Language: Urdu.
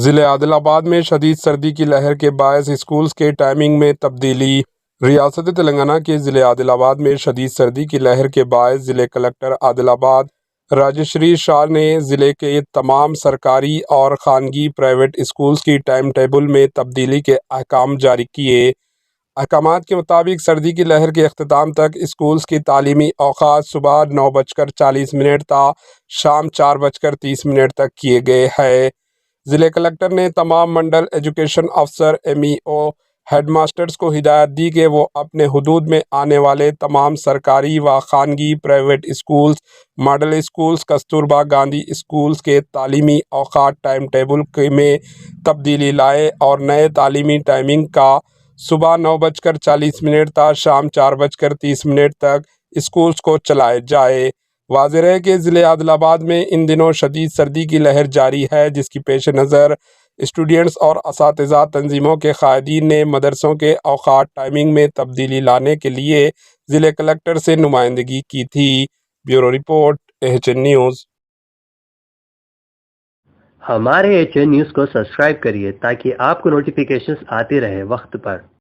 ضلع عادل آباد میں شدید سردی کی لہر کے باعث اسکولز کے ٹائمنگ میں تبدیلی۔ ریاست تلنگانہ کے ضلع عادل آباد میں شدید سردی کی لہر کے باعث ضلع کلکٹر عادل آباد راجشری شاہ نے ضلع کے تمام سرکاری اور خانگی پرائیویٹ اسکولز کی ٹائم ٹیبل میں تبدیلی کے احکام جاری کیے۔ احکامات کے مطابق سردی کی لہر کے اختتام تک اسکولز کی تعلیمی اوقات صبح 9:40 تا شام 4:30 تک کیے گئے ہیں۔ ضلع کلکٹر نے تمام منڈل ایجوکیشن افسر، ایم ای او، ہیڈ ماسٹرز کو ہدایت دی کہ وہ اپنے حدود میں آنے والے تمام سرکاری و خانگی private schools, model schools, Kasturba Gandhi schools کے تعلیمی اوقات ٹائم ٹیبل میں تبدیلی لائے اور نئے تعلیمی ٹائمنگ کا صبح 9:40 تا شام 4:30 تک اسکولز کو چلائے جائے۔ واضح رہے کہ ضلع عادل آباد میں ان دنوں شدید سردی کی لہر جاری ہے، جس کی پیش نظر اسٹوڈنٹس اور اساتذہ تنظیموں کے قائدین نے مدرسوں کے اوقات ٹائمنگ میں تبدیلی لانے کے لیے ضلع کلکٹر سے نمائندگی کی تھی۔ Bureau report, H N news. ہمارے ایچ این نیوز کو سبسکرائب کریے تاکہ آپ کو نوٹیفیکیشنز آتے رہے وقت پر۔